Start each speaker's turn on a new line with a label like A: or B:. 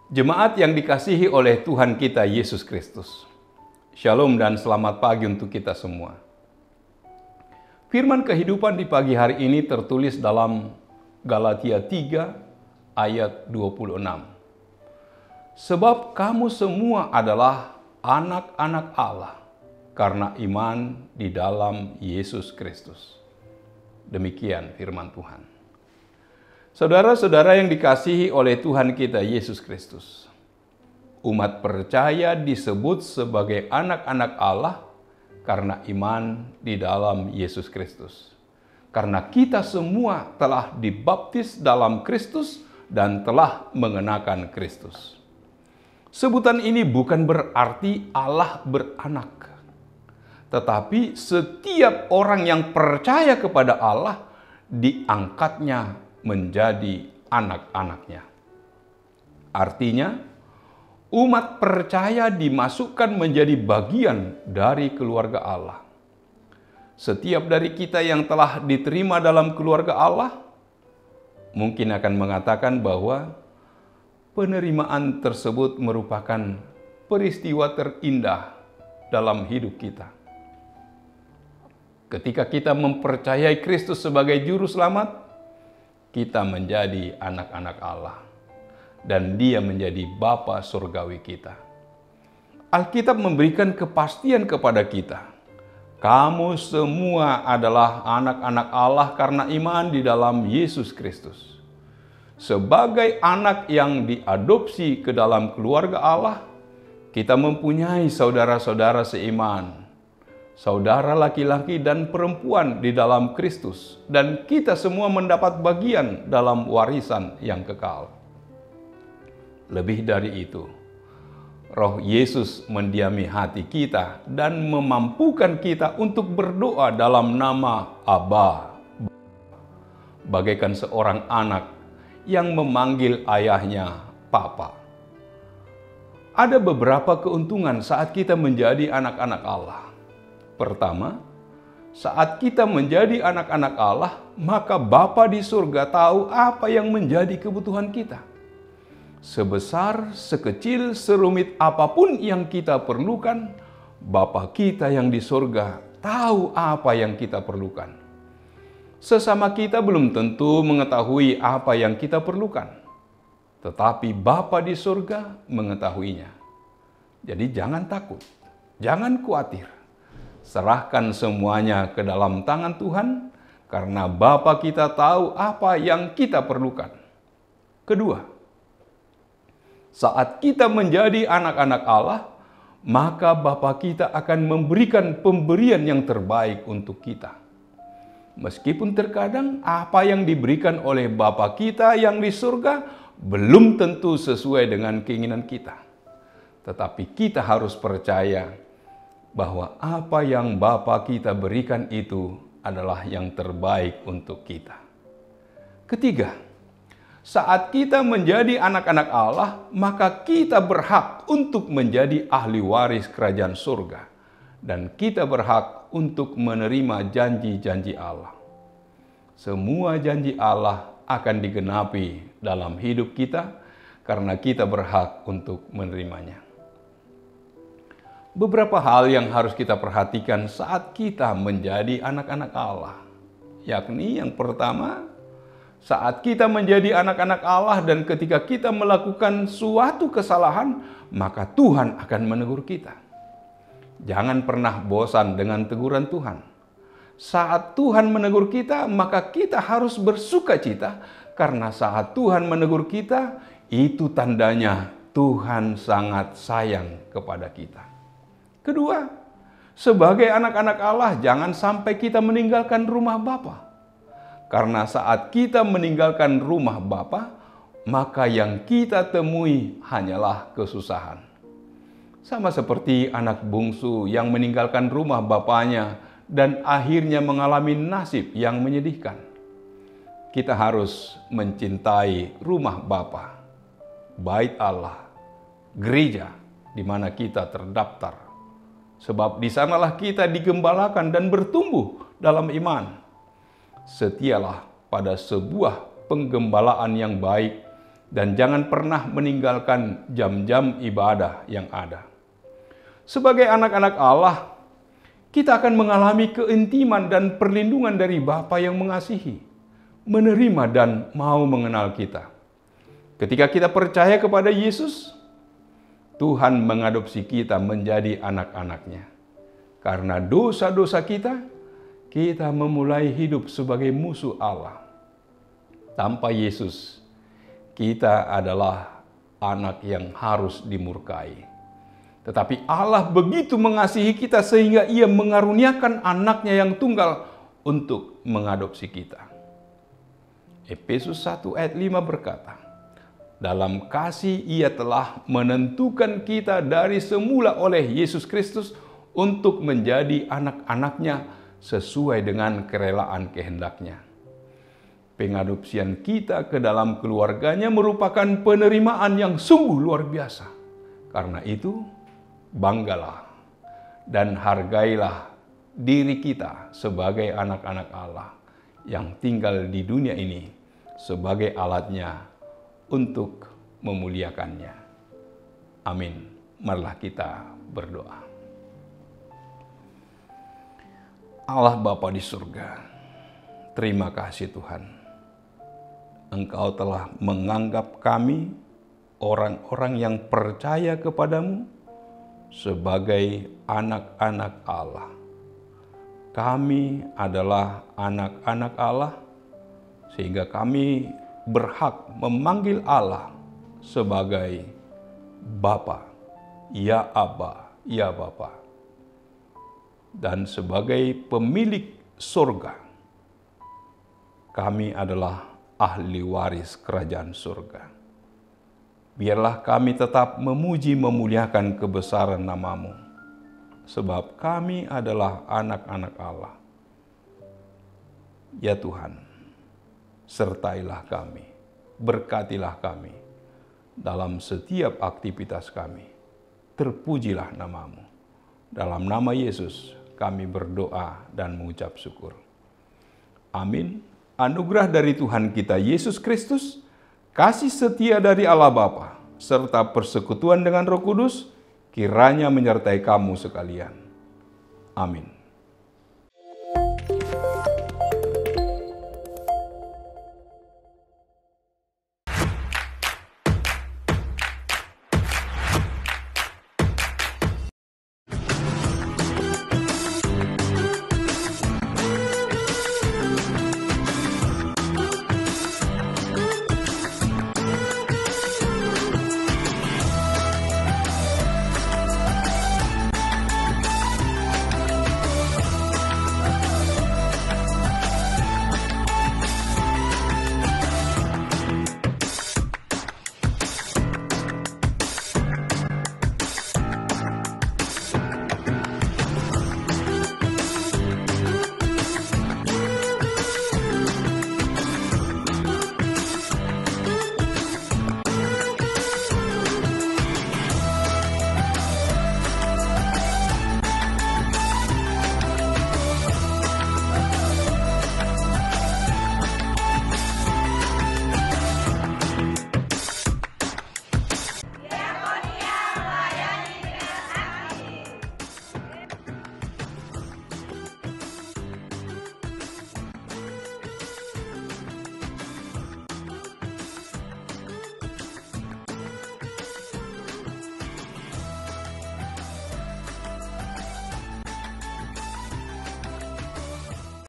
A: Jemaat yang dikasihi oleh Tuhan kita Yesus Kristus. Shalom dan selamat pagi untuk kita semua. Firman kehidupan di pagi hari ini tertulis dalam Galatia 3 ayat 26. Sebab kamu semua adalah anak-anak Allah karena iman di dalam Yesus Kristus. Demikian firman Tuhan. Saudara-saudara yang dikasihi oleh Tuhan kita Yesus Kristus, umat percaya disebut sebagai anak-anak Allah karena iman di dalam Yesus Kristus. Karena kita semua telah dibaptis dalam Kristus dan telah mengenakan Kristus. Sebutan ini bukan berarti Allah beranak, tetapi setiap orang yang percaya kepada Allah diangkatnya menjadi anak-anaknya. Artinya, umat percaya dimasukkan menjadi bagian dari keluarga Allah. Setiap dari kita yang telah diterima dalam keluarga Allah, mungkin akan mengatakan bahwa penerimaan tersebut merupakan peristiwa terindah dalam hidup kita. Ketika kita mempercayai Kristus sebagai juru selamat, kita menjadi anak-anak Allah, dan Dia menjadi Bapa surgawi kita. Alkitab memberikan kepastian kepada kita, kamu semua adalah anak-anak Allah karena iman di dalam Yesus Kristus. Sebagai anak yang diadopsi ke dalam keluarga Allah, kita mempunyai saudara-saudara seiman, saudara laki-laki dan perempuan di dalam Kristus, dan kita semua mendapat bagian dalam warisan yang kekal. Lebih dari itu, Roh Yesus mendiami hati kita dan memampukan kita untuk berdoa dalam nama Aba, bagaikan seorang anak yang memanggil ayahnya Papa. Ada beberapa keuntungan saat kita menjadi anak-anak Allah. Pertama, saat kita menjadi anak-anak Allah, maka Bapa di surga tahu apa yang menjadi kebutuhan kita. Sebesar, sekecil, serumit apapun yang kita perlukan, Bapa kita yang di surga tahu apa yang kita perlukan. Sesama kita belum tentu mengetahui apa yang kita perlukan, tetapi Bapa di surga mengetahuinya. Jadi jangan takut, jangan khawatir. Serahkan semuanya ke dalam tangan Tuhan, karena Bapa kita tahu apa yang kita perlukan. Kedua, saat kita menjadi anak-anak Allah, maka Bapa kita akan memberikan pemberian yang terbaik untuk kita. Meskipun terkadang apa yang diberikan oleh Bapa kita yang di surga belum tentu sesuai dengan keinginan kita. Tetapi kita harus percaya bahwa apa yang Bapa kita berikan itu adalah yang terbaik untuk kita. Ketiga, saat kita menjadi anak-anak Allah, maka kita berhak untuk menjadi ahli waris kerajaan surga. Dan kita berhak untuk menerima janji-janji Allah. Semua janji Allah akan digenapi dalam hidup kita karena kita berhak untuk menerimanya. Beberapa hal yang harus kita perhatikan saat kita menjadi anak-anak Allah, yakni yang pertama, saat kita menjadi anak-anak Allah dan ketika kita melakukan suatu kesalahan, maka Tuhan akan menegur kita. Jangan pernah bosan dengan teguran Tuhan. Saat Tuhan menegur kita, maka kita harus bersukacita, karena saat Tuhan menegur kita, itu tandanya Tuhan sangat sayang kepada kita. Kedua, sebagai anak-anak Allah, jangan sampai kita meninggalkan rumah Bapa. Karena saat kita meninggalkan rumah Bapa, maka yang kita temui hanyalah kesusahan. Sama seperti anak bungsu yang meninggalkan rumah bapaknya dan akhirnya mengalami nasib yang menyedihkan. Kita harus mencintai rumah Bapa, bait Allah, gereja di mana kita terdaftar. Sebab di sanalah kita digembalakan dan bertumbuh dalam iman. Setialah pada sebuah penggembalaan yang baik dan jangan pernah meninggalkan jam-jam ibadah yang ada. Sebagai anak-anak Allah, kita akan mengalami keintiman dan perlindungan dari Bapa yang mengasihi, menerima dan mau mengenal kita. Ketika kita percaya kepada Yesus, Tuhan mengadopsi kita menjadi anak-anaknya. Karena dosa-dosa kita memulai hidup sebagai musuh Allah. Tanpa Yesus, kita adalah anak yang harus dimurkai. Tetapi Allah begitu mengasihi kita sehingga Ia mengaruniakan anaknya yang tunggal untuk mengadopsi kita. Efesus 1 ayat 5 berkata, dalam kasih Ia telah menentukan kita dari semula oleh Yesus Kristus untuk menjadi anak-anaknya sesuai dengan kerelaan kehendak-Nya. Pengadopsian kita ke dalam keluarganya merupakan penerimaan yang sungguh luar biasa. Karena itu, banggalah dan hargailah diri kita sebagai anak-anak Allah yang tinggal di dunia ini sebagai alatnya untuk memuliakannya. Amin. Marilah kita berdoa. Allah Bapa di surga, terima kasih Tuhan. Engkau telah menganggap kami, orang-orang yang percaya kepadamu, sebagai anak-anak Allah. Kami adalah anak-anak Allah, sehingga kami berhak memanggil Allah sebagai Bapa, ya Aba, ya Bapa. Dan sebagai pemilik surga, kami adalah ahli waris kerajaan surga. Biarlah kami tetap memuji memuliakan kebesaran nama-Mu, sebab kami adalah anak-anak Allah. Ya Tuhan, sertailah kami, berkatilah kami dalam setiap aktivitas kami. Terpujilah nama-Mu. Dalam nama Yesus kami berdoa dan mengucap syukur. Amin. Anugerah dari Tuhan kita Yesus Kristus, kasih setia dari Allah Bapa, serta persekutuan dengan Roh Kudus, kiranya menyertai kamu sekalian. Amin.